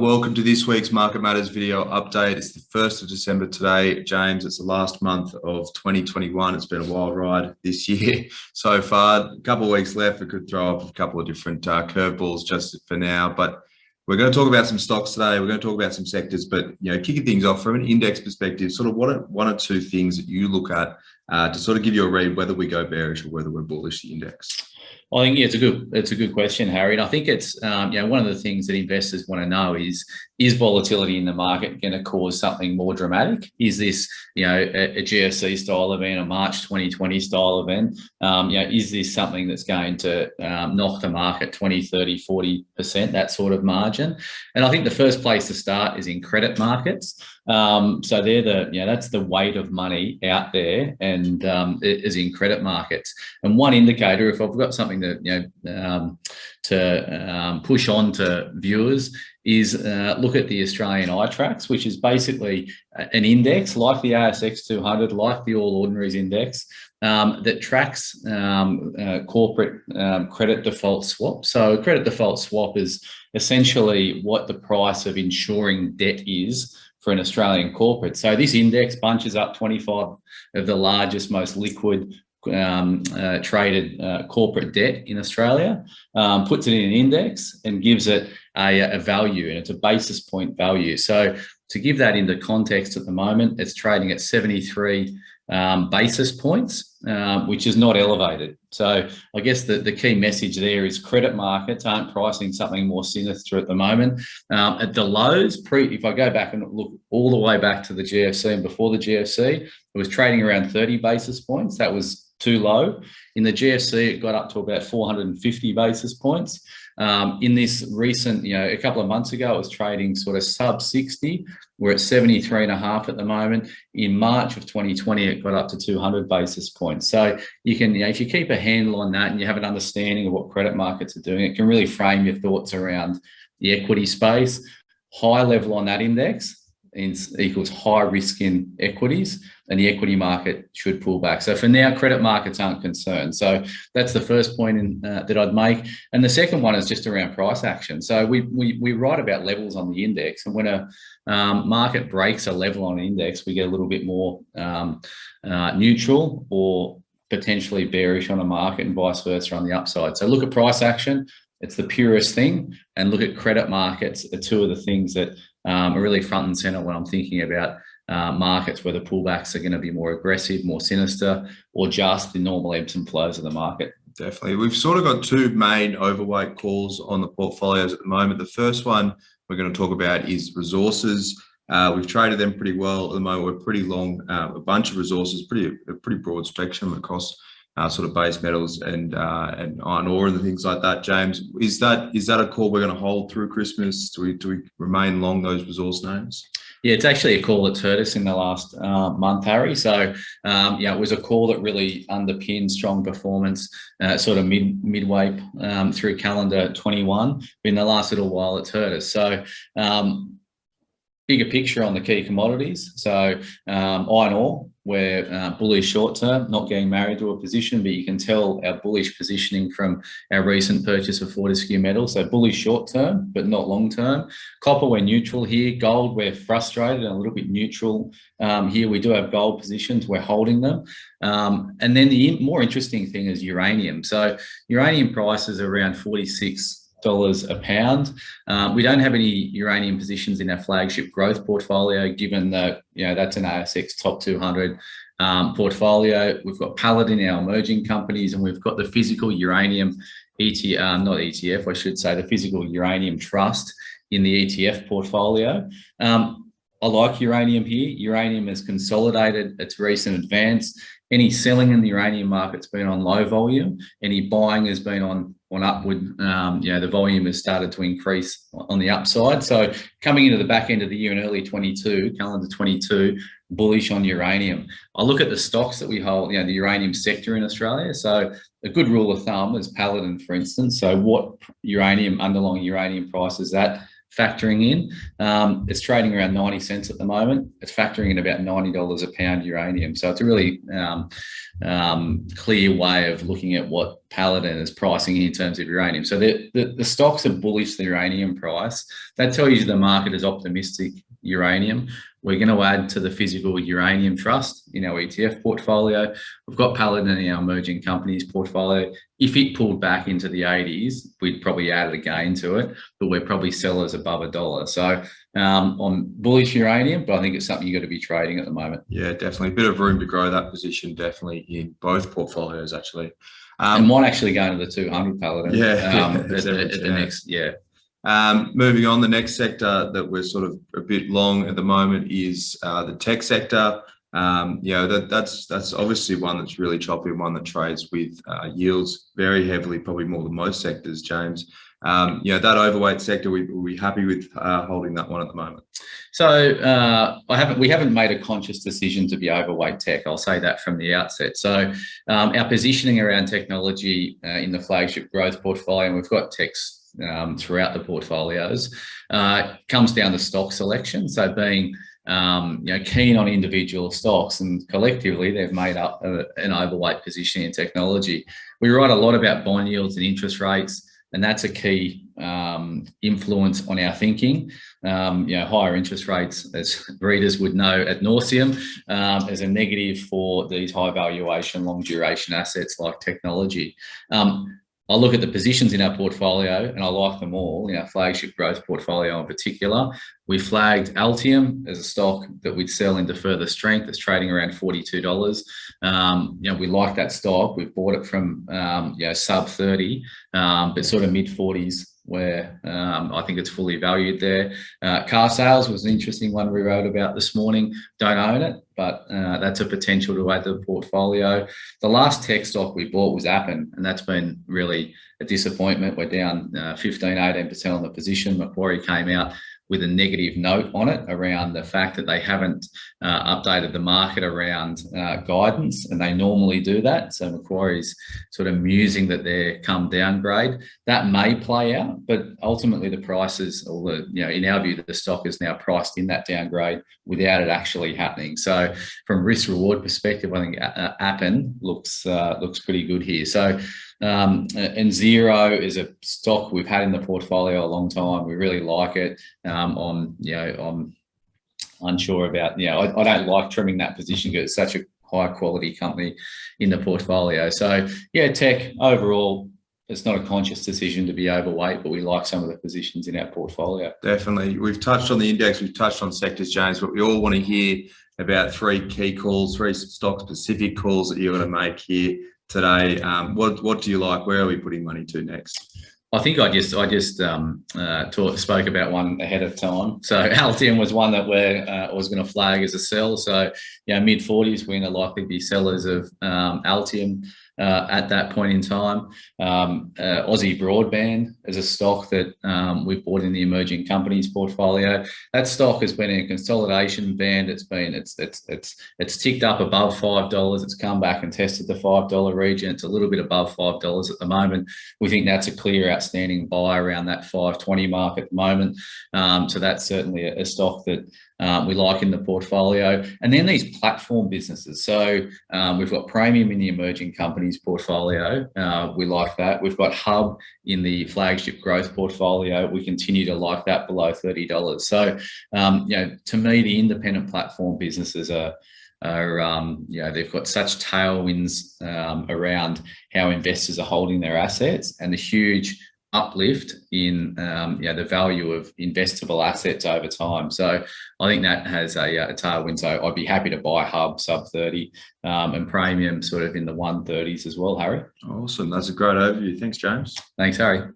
Welcome to this week's Market Matters video update. It's the 1st of December today, James. It's the last month of 2021. It's been a wild ride this year so far. A couple of weeks left. We could throw up a couple of different curveballs just for now, but we're going to talk about some stocks today. We're going to talk about some sectors, but kicking things off from an index perspective, sort of what are one or two things that you look at to sort of give you a read whether we go bearish or whether we're bullish the index? I think it's a good question, Harry. And I think it's one of the things that investors want to know is volatility in the market going to cause something more dramatic? Is this a GFC style event, a March 2020 style event? Is this something that's going to knock the market 20, 30, 40%, that sort of margin? And I think the first place to start is in credit markets. So they're that's the weight of money out there, and it is in credit markets. And one indicator, if I've got something to push on to viewers, is look at the Australian iTraxx, which is basically an index like the ASX 200, like the All Ordinaries Index, that tracks corporate credit default swap. So credit default swap is essentially what the price of insuring debt is for an Australian corporate. So this index bunches up 25 of the largest, most liquid traded corporate debt in Australia, puts it in an index and gives it a value, and it's a basis point value. So to give that into context, at the moment, it's trading at 73 basis points, which is not elevated. So I guess the key message there is credit markets aren't pricing something more sinister at the moment. At the lows, if I go back and look all the way back to the GFC and before the GFC, it was trading around 30 basis points. That was too low. In the GFC, it got up to about 450 basis points. In this recent, a couple of months ago, it was trading sort of sub 60. We're at 73.5 at the moment. In March of 2020, it got up to 200 basis points. So you can, if you keep a handle on that and you have an understanding of what credit markets are doing, it can really frame your thoughts around the equity space. High level on that index equals high risk in equities, and the equity market should pull back. So for now, credit markets aren't concerned. So that's the first point that I'd make. And the second one is just around price action. So we write about levels on the index, and when a market breaks a level on an index, we get a little bit more neutral or potentially bearish on a market, and vice versa on the upside. So look at price action. It's the purest thing, and look at credit markets are two of the things that are really front and center when I'm thinking about markets, where the pullbacks are going to be more aggressive, more sinister, or just the normal ebbs and flows of the market. Definitely. We've sort of got two main overweight calls on the portfolios at the moment. The first one we're going to talk about is resources. We've traded them pretty well at the moment. We're pretty long, a bunch of resources, a pretty broad spectrum across sort of base metals and iron ore and things like that. James, is that a call we're going to hold through Christmas? Do we remain long those resource names? Yeah, it's actually a call that's hurt us in the last month, Harry. So, it was a call that really underpinned strong performance sort of midway through calendar 21. But in the last little while, it's hurt us. So, bigger picture on the key commodities. So iron ore, we're bullish short term, not getting married to a position, but you can tell our bullish positioning from our recent purchase of Fortescue Metals. So bullish short term, but not long term. Copper, we're neutral here. Gold, we're frustrated and a little bit neutral here. We do have gold positions, we're holding them. And then the more interesting thing is uranium. So uranium prices are around $46 a pound. We don't have any uranium positions in our flagship growth portfolio, given that that's an ASX top 200 portfolio. We've got Paladin, our emerging companies, and we've got the physical uranium ETF, I should say, the physical uranium trust in the ETF portfolio. I like uranium here. Uranium has consolidated its recent advance. Any selling in the uranium market's been on low volume. Any buying has been on upward. The volume has started to increase on the upside. So coming into the back end of the year in early 22, calendar 22, bullish on uranium. I look at the stocks that we hold, the uranium sector in Australia. So a good rule of thumb is Paladin, for instance. So what underlying uranium price is that? factoring in. It's trading around 90 cents at the moment. It's factoring in about $90 a pound uranium. So it's a really clear way of looking at what Paladin is pricing in terms of uranium. So the stocks are bullish the uranium price. That tells you the market is optimistic uranium. We're going to add to the physical uranium trust in our ETF portfolio. We've got Paladin in our emerging companies portfolio. If it pulled back into the 80s, we'd probably add a gain to it, but we're probably sellers above $1. So I'm bullish uranium, but I think it's something you've got to be trading at the moment. Yeah, definitely. A bit of room to grow that position, definitely, in both portfolios, actually. And might actually go into the 200 Paladin. Yeah. At the next, yeah. Moving on, the next sector that we're sort of a bit long at the moment is the tech sector. That's obviously one that's really choppy and one that trades with yields very heavily, probably more than most sectors, James. That overweight sector, we're happy with holding that one at the moment. So we haven't made a conscious decision to be overweight tech. I'll say that from the outset. So our positioning around technology in the flagship growth portfolio, and we've got techs throughout the portfolios, comes down to stock selection. So being keen on individual stocks, and collectively they've made up an overweight position in technology. We write a lot about bond yields and interest rates, and that's a key influence on our thinking. Higher interest rates, as readers would know ad nauseum, is a negative for these high valuation, long duration assets like technology. I look at the positions in our portfolio and I like them all. In our flagship growth portfolio in particular, we flagged Altium as a stock that we'd sell into further strength. It's trading around $42. We like that stock. We've bought it from sub 30, but sort of mid 40s, where I think it's fully valued there. Car sales was an interesting one we wrote about this morning. Don't own it, but that's a potential to add to the portfolio. The last tech stock we bought was Appen, and that's been really a disappointment. We're down 15-18% on the position. Macquarie came out with a negative note on it around the fact that they haven't updated the market around guidance, and they normally do that. So Macquarie's sort of musing that they're come downgrade. That may play out, but ultimately the prices, in our view, the stock is now priced in that downgrade without it actually happening. So from risk reward perspective, I think Appen looks pretty good here. So and Zero is a stock we've had in the portfolio a long time. We really like it. I'm unsure about, I don't like trimming that position because it's such a high quality company in the portfolio. So yeah, tech overall, it's not a conscious decision to be overweight, but we like some of the positions in our portfolio. Definitely. We've touched on the index, we've touched on sectors, James, but we all want to hear about three key calls, three stock specific calls that you're going to make here today. What do you like? Where are we putting money to next? I think I just spoke about one ahead of time. So Altium was one that I was going to flag as a sell. So mid 40s, we're going to likely be sellers of Altium at that point in time. Aussie Broadband is a stock that we've bought in the emerging companies portfolio. That stock has been in a consolidation band. It's ticked up above $5. It's come back and tested the $5 region. It's a little bit above $5 at the moment. We think that's a clear outstanding buy around that $5.20 mark at the moment. So that's certainly a stock that we like in the portfolio. And then these platform businesses. So we've got Praemium in the emerging companies portfolio. We like that. We've got Hub in the flagship growth portfolio. We continue to like that below $30. So, to me, the independent platform businesses are they've got such tailwinds around how investors are holding their assets and the huge uplift in the value of investable assets over time. So I think that has a tailwind. So I'd be happy to buy Hub sub 30 and Praemium sort of in the 130s as well, Harry. Awesome. That's a great overview. Thanks, James. Thanks, Harry.